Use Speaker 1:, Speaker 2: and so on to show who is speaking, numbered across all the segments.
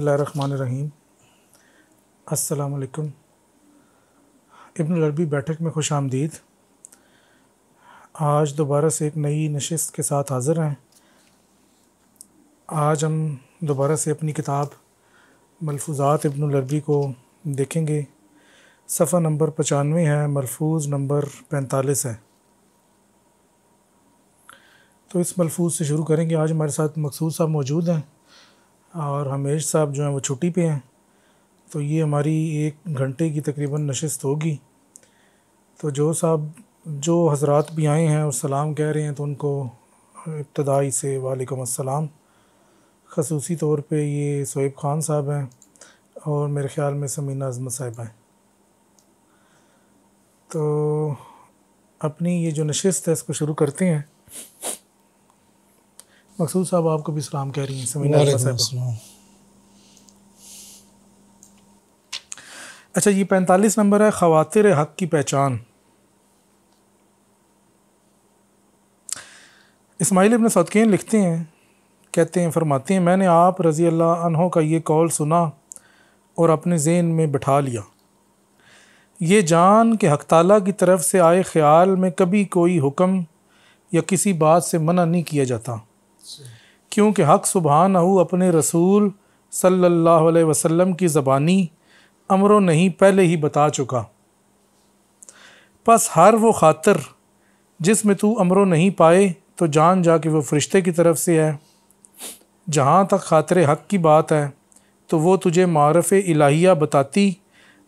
Speaker 1: बिस्मिल्लाहिर्रहमानिर्रहीम। अस्सलामु अलैकुम। इब्नुल अरबी बैठक में खुश आमदीद। आज दोबारा से एक नई नशिस्त के साथ हाज़िर हैं। आज हम दोबारा से अपनी किताब मलफूज़ात इब्नुल अरबी को देखेंगे। सफ़ा नंबर 95 है, मलफूज़ नंबर 45 है। तो इस मलफूज़ से शुरू करेंगे। आज हमारे साथ मकसूद साहब मौजूद हैं और हमेश साहब जो हैं वो छुट्टी पे हैं, तो ये हमारी 1 घंटे की तकरीबन नशिस्त होगी। तो जो हज़रात भी आए हैं और सलाम कह रहे हैं तो उनको इब्तदाई से वालेकुम अस्सलाम। ख़ुसूसी तौर पे ये सोएब ख़ान साहब हैं और मेरे ख़्याल में समीना अज़मत साहिबा हैं। तो अपनी ये जो नशिस्त है इसको शुरू करते हैं। मकसूद साहब आपको भी सलाम कह रही हैं समीना अज़मत साहिबा। अच्छा, ये 45 नंबर है, ख़वातिर हक़ की पहचान। इस्माइल इब्न सदक़ीन लिखते हैं, कहते हैं, फरमाते हैं, मैंने आप रज़ी अल्लाह अन्हो का ये कौल सुना और अपने ज़हन में बिठा लिया, ये जान कि हक़ ताला की तरफ से आए ख़्याल में कभी कोई हुक्म या किसी बात से मना नहीं किया जाता, क्योंकि हक़ सुब्हानहू अपने रसूल सल्लल्लाहु अलैहि वसल्लम की ज़बानी अमरो नहीं पहले ही बता चुका। बस हर वो खातिर जिसमें तू अमरो नहीं पाए तो जान जा कि वो फ़रिश्ते की तरफ से है। जहाँ तक खातिर हक़ की बात है तो वो तुझे मारफ़ इलाहिया बताती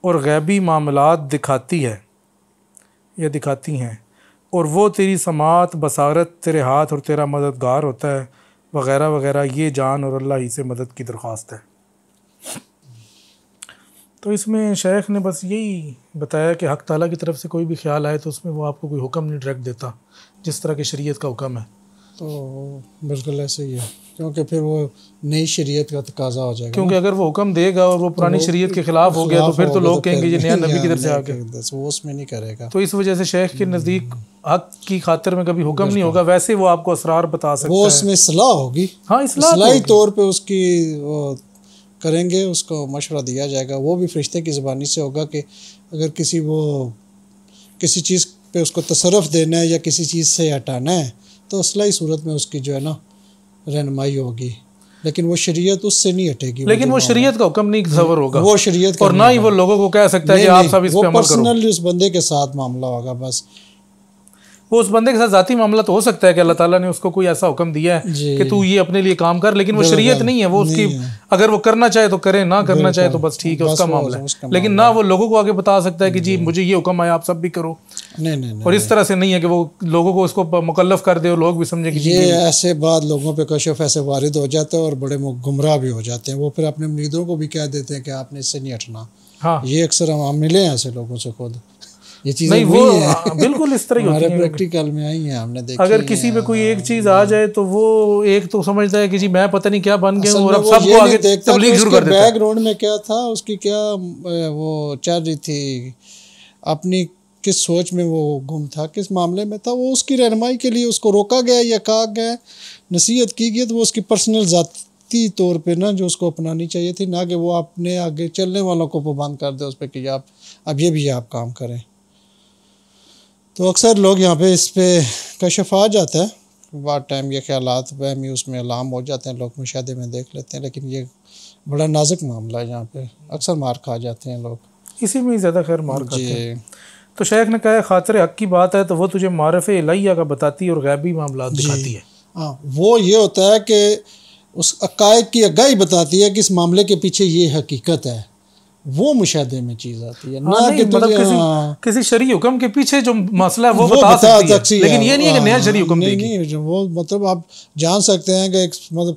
Speaker 1: और गैबी मामलात दिखाती है या दिखाती हैं, और वो तेरी समात बसारत, तेरे हाथ और तेरा मददगार होता है, वग़ैरह वग़ैरह। ये जान और अल्लाह ही से मदद की दरख्वास्त है। तो इसमें शेख ने बस यही बताया कि हक़ ताला की तरफ से कोई भी ख्याल आए तो उसमें वो आपको कोई हुक्म नहीं डायरेक्ट देता, जिस तरह की शरीयत का हुक्म है। तो
Speaker 2: बिल्कुल ऐसे ही है, क्योंकि फिर वो नई शरीयत का तकाजा हो जाएगा।
Speaker 1: क्योंकि अगर वो हुक्म देगा और वो पुरानी शरीयत के ख़िलाफ़ हो गया तो फिर तो लोग कहेंगे ये नया नबी की तरफ से आ गया,
Speaker 2: वो उसमें नहीं करेगा।
Speaker 1: तो इस वजह से शेख के नज़दीक हक़ की खातिर में कभी हुक्म नहीं होगा। वैसे वो आपको असरार बता सकता है,
Speaker 2: वो उसमें सलाह होगी।
Speaker 1: हाँ,
Speaker 2: इस्लाही तौर पर उसकी करेंगे, उसको मशवरा दिया जाएगा। वो भी फरिश्ते की ज़बानी से होगा कि अगर किसी चीज़ पे उसको तसर्रुफ़ देना है या किसी चीज़ से हटाना है तो इस्लाही सूरत में उसकी जो है ना रहनुमाई होगी, लेकिन वो शरीयत उससे नहीं हटेगी।
Speaker 1: लेकिन वो शरीयत का हुक्म नहीं तस्वर होगा,
Speaker 2: वो शरीयत
Speaker 1: और ना ही वो लोगों को कह सकता है कि आप सब इस पे अमल करो।
Speaker 2: पर्सनली उस बंदे के साथ मामला होगा। बस
Speaker 1: वो उस बंदे के साथ ज़ाती मामला तो हो सकता है कि अल्लाह ताला ने उसको कोई ऐसा हुक्म दिया है कि तू ये अपने लिए काम कर, लेकिन वो शरीयत नहीं है। वो उसकी अगर वो करना चाहे तो करे, ना करना चाहे तो बस ठीक है, उसका मामला है। लेकिन ना वो लोगों को आगे बता सकता है कि जी मुझे ये हुक्म आया, आप सब भी करो।
Speaker 2: नहीं।
Speaker 1: और इस तरह से नहीं है कि वो लोगों को उसको मुकल्लफ कर दे और लोग भी समझे कि
Speaker 2: ये ऐसे बाद लोगों पे कशफ ऐसे वारिद हो जाता है और बड़े गुमराह भी हो जाते हैं। वो फिर अपने मुरीदों को भी कह देते हैं कि आपने इससे नहीं हटना।
Speaker 1: हाँ,
Speaker 2: ये अक्सर हम मिले हैं ऐसे लोगों से खुद। ये चीज़ें
Speaker 1: नहीं, वो बिल्कुल इस तरह
Speaker 2: हमारे प्रैक्टिकल में आई हैं, हमने देखी।
Speaker 1: अगर किसी पे कोई एक चीज़ आ जाए तो वो एक तो समझता है कि जी मैं पता नहीं क्या बन गया और अब सबको आगे तबलीग शुरू कर देता है।
Speaker 2: बैकग्राउंड में क्या था, उसकी क्या वो चल रही थी, अपनी किस सोच में वो गुम था, किस मामले में था, वो उसकी रहनुमाई के लिए उसको रोका गया या कहा गया, नसीहत की गई, तो वो उसकी पर्सनल ज़ाती तौर पे ना जो उसको अपनानी चाहिए थी, ना कि वो अपने आगे चलने वालों को पाबंद कर दे उस पर कि आप अब ये भी आप काम करें। तो अक्सर लोग यहाँ पे इस पे कशफ आ जाता है, बाद टाइम ये ख्यालात वहमी उसमें अलाम हो जाते हैं, लोग मुशाहदे में देख लेते हैं, लेकिन ये बड़ा नाजुक मामला है। यहाँ पे अक्सर मार खा जाते हैं लोग,
Speaker 1: इसी में ज़्यादा खैर मार खाते हैं। तो शेख ने कहा खातिर हक़ की बात है तो वो तुझे मारफ़ इलाहिया का बताती है और गैबी मामला दिखाती है।
Speaker 2: हाँ, वो ये होता है कि उस अकायद की आगाही बताती है कि इस मामले के पीछे ये हकीकत है, वो मुशाहदे में चीज़ आती है।
Speaker 1: ना कि मतलब किसी शरई हुक्म के पीछे जो मसला है वो बता सकती है, लेकिन ये नहीं है कि नया शरई हुक्म देगी।
Speaker 2: नहीं, वो मतलब आप जान सकते हैं कि मतलब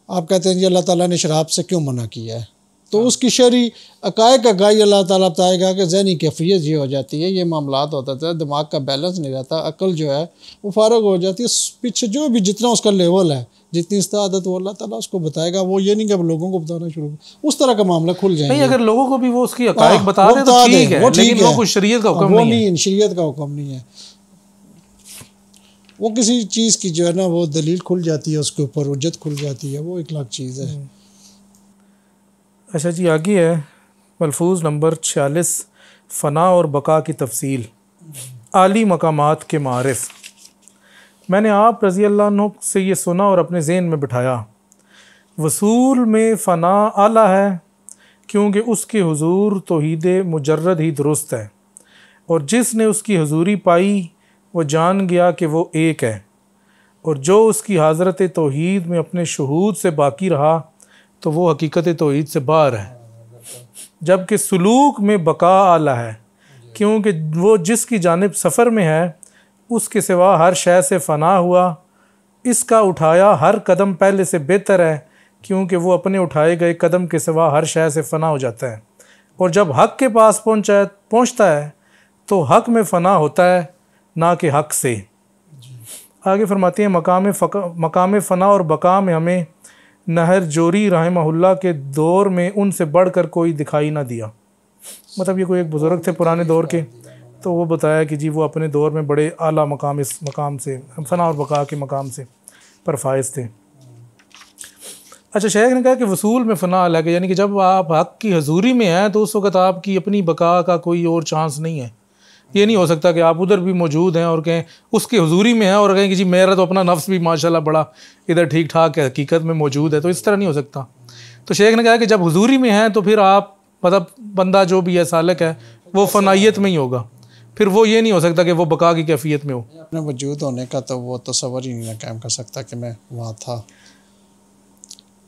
Speaker 2: आप कहते हैं कि अल्लाह ताला ने शराब से क्यों मना किया है, तो उसकी शरई अकायद का गाय अल्लाह ताला बताएगा कि ज़हनी कैफियत ये हो जाती है, ये मामलात होता है, दिमाग का बैलेंस नहीं रहता, अकल जो है वो फारग हो जाती है। पीछे जो भी जितना उसका लेवल है, जितनी इस्तादत वो अल्लाह ताला उसको बताएगा। वो ये नहीं कि अब लोगों को बताना शुरू, उस तरह का मामला खुल जाएगा।
Speaker 1: नहीं, अगर लोगों को भी वो उसकी हक़ाइक़ बता दे तो ठीक है, लेकिन वो कोई शरीयत का हुक्म नहीं है।
Speaker 2: शरीयत का हुक्म नहीं है। वो किसी चीज़ की जो है ना वो दलील खुल जाती है, उसके ऊपर हुज्जत खुल जाती है, वो एक लाख चीज़ है।
Speaker 1: अच्छा जी, आगे है मलफूज नंबर 46, फ़ना और बका की तफसील, आली मकामात के मारिफ। मैंने आप रज़ी अल्लाह अन्हु से ये सुना और अपने ज़हन में बिठाया, वसूल में फ़ना आला है क्योंकि उसके हुजूर तौहीद मुजर्रद ही दुरुस्त है, और जिसने उसकी हुजूरी पाई वो जान गया कि वो एक है, और जो उसकी हाज़रत तौहीद में अपने शहूद से बाकी रहा तो वो हकीकत तौहीद से बाहर है। जबकि सलूक में बका आला है क्योंकि वो जिसकी जानिब सफ़र में है उसके सिवा हर शय से फ़ना हुआ, इसका उठाया हर कदम पहले से बेहतर है क्योंकि वो अपने उठाए गए कदम के सिवा हर शय से फ़ना हो जाता है, और जब हक़ के पास पहुँचता है तो हक़ में फ़ना होता है ना कि हक़ से। आगे फरमाते हैं, मकाम फ़ना और बका में हमें नहर जोरी रहमहुल्लाह के दौर में उनसे बढ़कर कोई दिखाई ना दिया। मतलब ये कोई एक बुज़ुर्ग थे पुराने दौर के, तो वो बताया कि जी वो अपने दौर में बड़े आला मकाम, इस मकाम से, फ़ना और बका के मकाम से परफाइज थे। अच्छा, शेख ने कहा कि वसूल में फ़ना अलग है, यानी कि जब आप हक़ की हजूरी में हैं तो उस वक़्त आपकी अपनी बका का कोई और चांस नहीं है। ये नहीं हो सकता कि आप उधर भी मौजूद हैं और कहें उसकी हुजूरी में हैं और कहें कि जी मेरा तो अपना नफ्स भी माशाल्लाह बड़ा इधर ठीक ठाक है, हकीकत में मौजूद है, तो इस तरह नहीं हो सकता। तो शेख ने कहा कि जब हुजूरी में हैं तो फिर आप मतलब बंदा जो भी है सालक है वो फ़नाइयत में ही होगा, फिर वो ये नहीं हो सकता कि वो बका की कैफियत में हो।
Speaker 2: अपने वजूद होने का तो वो तसव्वुर ही नहीं कायम कर सकता कि मैं वहाँ था।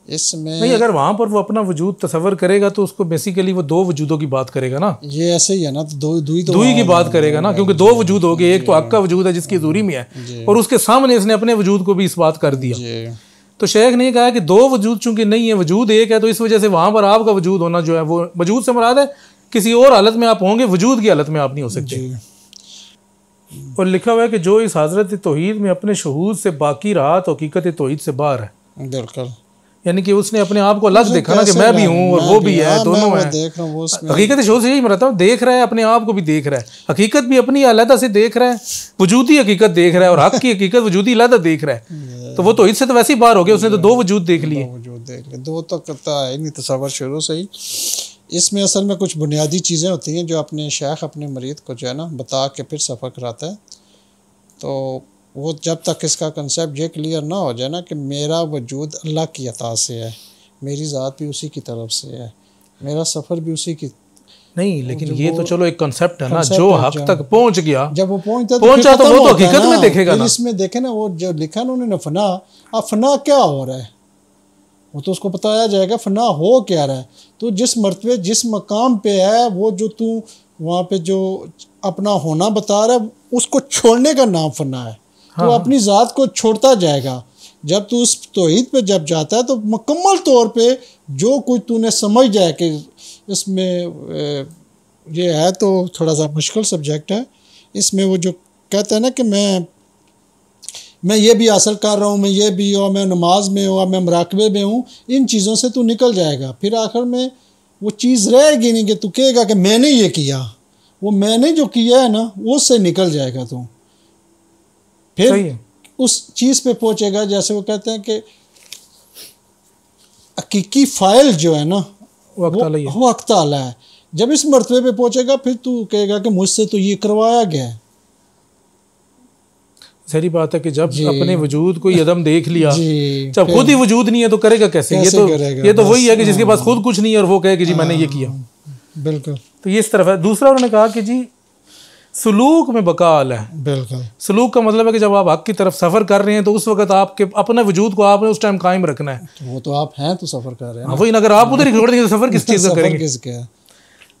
Speaker 2: इसमें
Speaker 1: नहीं, अगर वहाँ पर वो अपना वजूद तसव्वुर करेगा तो उसको बेसिकली वो दो वजूदों की बात करेगा ना,
Speaker 2: ये ऐसे ही है ना, तो दुई
Speaker 1: की बात करेगा ना, क्योंकि दो वजूद हो गए, एक तो हक़ का वजूद है जिसकी हजूरी में है और उसके सामने इसने अपने वजूद को भी इस बात कर दिया। तो शेख ने कहा कि दो वजूद चूंकि नहीं है, वजूद एक है, तो इस वजह से वहाँ पर आपका वजूद होना जो है वो वजूद से मुराद है किसी और हालत में आप होंगे, वजूद की हालत में आप नहीं हो सकते। और लिखा हुआ है कि जो इस हज़रत तौहीद में अपने शहूद से बाकी रहा तो हकीकत तौहीद से बाहर है।
Speaker 2: बिल्कुल,
Speaker 1: यानी कि उसने अपने आप को अलग देखा ना कि मैं भी हूँ और वो भी है, दोनों हैं। हकीकत शहूद से यही मरता है, देख रहा है, अपने आप को भी देख रहा है, हकीकत भी अपनी अलहदा से देख रहा है, वजूदी हकीकत देख रहा है और हक़ की हकीकत वजूदी अलहदा देख रहा है। तो वो तौहीद से तो वैसे ही बाहर हो गया, उसने तो दो वजूद देख लिए।
Speaker 2: दो तो करता है नहीं तसव्वुर शुरू से ही। इसमें असल में कुछ बुनियादी चीज़ें होती हैं जो अपने शेख अपने मरीद को जो है ना बता के फिर सफ़र कराता है। तो वो जब तक इसका कंसेप्ट ये क्लियर ना हो जाए ना कि मेरा वजूद अल्लाह की अता से है, मेरी ज़ात भी उसी की तरफ से है, मेरा सफ़र भी उसी की,
Speaker 1: नहीं, लेकिन ये तो चलो एक कंसेप्ट है ना, जो हक तक पहुंच गया,
Speaker 2: जब वो पहुंचा
Speaker 1: तो वो तो हकीकत में देखेगा ना।
Speaker 2: इसमें देखे ना वो जो लिखा ना उन्होंने फ़ना, अब फ़ना क्या हो रहा है वो तो उसको बताया जाएगा फ़ना हो क्या रहा है। तो जिस मर्तबे जिस मकाम पे है वो जो तू वहाँ पे जो अपना होना बता रहा है उसको छोड़ने का नाम फ़ना है। तो अपनी ज़ात को छोड़ता जाएगा। जब तू उस तौहीद पे जब जाता है तो मुकम्मल तौर पे जो कुछ तूने समझ जाए कि इसमें ये है तो थोड़ा सा मुश्किल सब्जेक्ट है। इसमें वो जो कहता है ना कि मैं ये भी हासिल कर रहा हूँ, मैं ये भी हूँ, मैं नमाज में हूँ, मैं मुराकबे में हूँ, इन चीज़ों से तू निकल जाएगा। फिर आखिर में वो चीज़ रहेगी नहीं कि तू कहेगा कि मैंने ये किया, वो मैंने जो किया है ना उससे निकल जाएगा तू, फिर उस चीज़ पे पहुँचेगा। जैसे वो कहते हैं कि हकीकी फ़ाइल जो है ना वो हक़ ताला है। जब इस मर्तबे पे पहुँचेगा फिर तू कहेगा कि मुझसे तो ये करवाया गया है।
Speaker 1: सही बात है कि जब अपने वजूद को यदम देख लिया, जब खुद ही वजूद नहीं है तो करेगा कैसे? ये तो वही है कि जिसके पास खुद कुछ नहीं है और वो कहे कि जी मैंने ये किया।
Speaker 2: बिल्कुल,
Speaker 1: तो ये इस तरफ है। दूसरा उन्होंने कहा कि जी सलूक में बकाल है।
Speaker 2: बिल्कुल,
Speaker 1: सलूक का मतलब है कि जब आप हक़ की तरफ सफ़र कर रहे हैं तो उस वक्त आपके अपने वजूद को आपने उस टाइम कायम रखना है।
Speaker 2: वो तो आप हैं तो सफ़र कर रहे हैं।
Speaker 1: वही, अगर आप उधर ही छोड़ देंगे तो सफ़र किस चीज़ का करेंगे?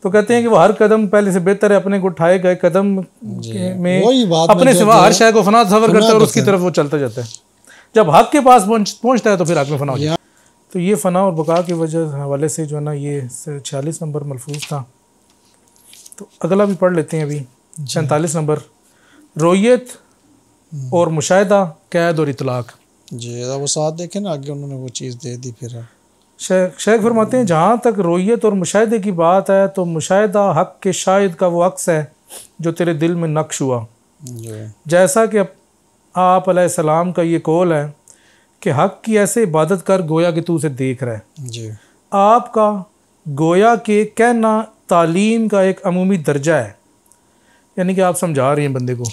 Speaker 1: तो कहते हैं कि वो हर कदम पहले से बेहतर है अपने को उठाए गए कदम में अपने सिवा हर शय को फ़ना सफ़र करता है और उसकी तरफ वो चलता जाता है। जब हक़ के पास पहुँचता है तो फिर हक़ में फ़ना हो जाता है। तो ये फ़ना और बका की वजह हवाले से जो है ना ये 46 नंबर मलफूज था। तो अगला भी पढ़ लेते हैं अभी 47 नंबर, रोयत और मुशाहिदा, कैद और इतलाक़।
Speaker 2: जी, वो साथ देखें ना आगे उन्होंने वो चीज़ दे दी। फिर
Speaker 1: शेख फरमाते हैं जहाँ तक रोयत और मुशाहिदे की बात है तो मुशाहिदा हक़ के शाहिद का वो अक्स है जो तेरे दिल में नक्श हुआ। जैसा कि आप अलैहिस्सलाम का ये कौल है कि हक़ की ऐसे इबादत कर गोया कि तू उसे देख रहा है।
Speaker 2: जी।
Speaker 1: आपका गोया कि कहना तालीम का एक अमूमी दर्जा है, यानी कि आप समझा रहे हैं बंदे को,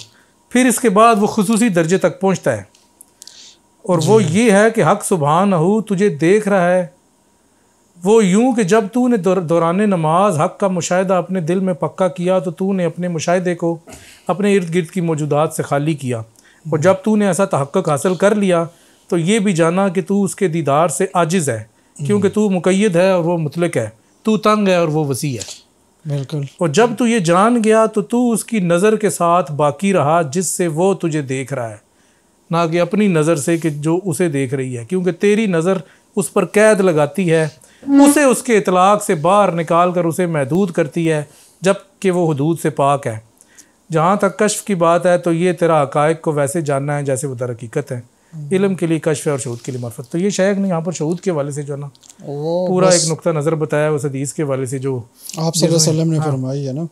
Speaker 1: फिर इसके बाद वो खुसूसी दर्जे तक पहुंचता है, और वो ये है कि हक सुबहानहू तुझे देख रहा है। वो यूं कि जब तूने दौरान नमाज हक का मुशाहिदा अपने दिल में पक्का किया तो तूने अपने मुशाहिदे को अपने इर्द गिर्द की मौजूदात से खाली किया, और जब तूने ऐसा तहक्कुक हासिल कर लिया तो ये भी जाना कि तू उसके दीदार से आजिज़ है, क्योंकि तू मुक़य्यद है और वो मुतलक है, तू तंग है और वो वसी है।
Speaker 2: बिल्कुल।
Speaker 1: और जब तू ये जान गया तो तू उसकी नज़र के साथ बाकी रहा जिससे वो तुझे देख रहा है, ना कि अपनी नज़र से कि जो उसे देख रही है, क्योंकि तेरी नज़र उस पर कैद लगाती है, उसे उसके इतलाक़ से बाहर निकाल कर उसे महदूद करती है, जबकि वो हदूद से पाक है। जहाँ तक कश्फ की बात है तो ये तेरा हक़ाइक़ को वैसे जानना है जैसे वो दर हकीकत है। इल्म के लिए कश्फ है और शहूद के लिए मार्फत। तो ये शेख ने यहाँ पर शहूद के वाले से जो ना पूरा एक नुक्ता नज़र बताया उस हदीस के वाले से जो
Speaker 2: आप सल्लल्लाहु अलैहि वसल्लम ने फरमाई है ना।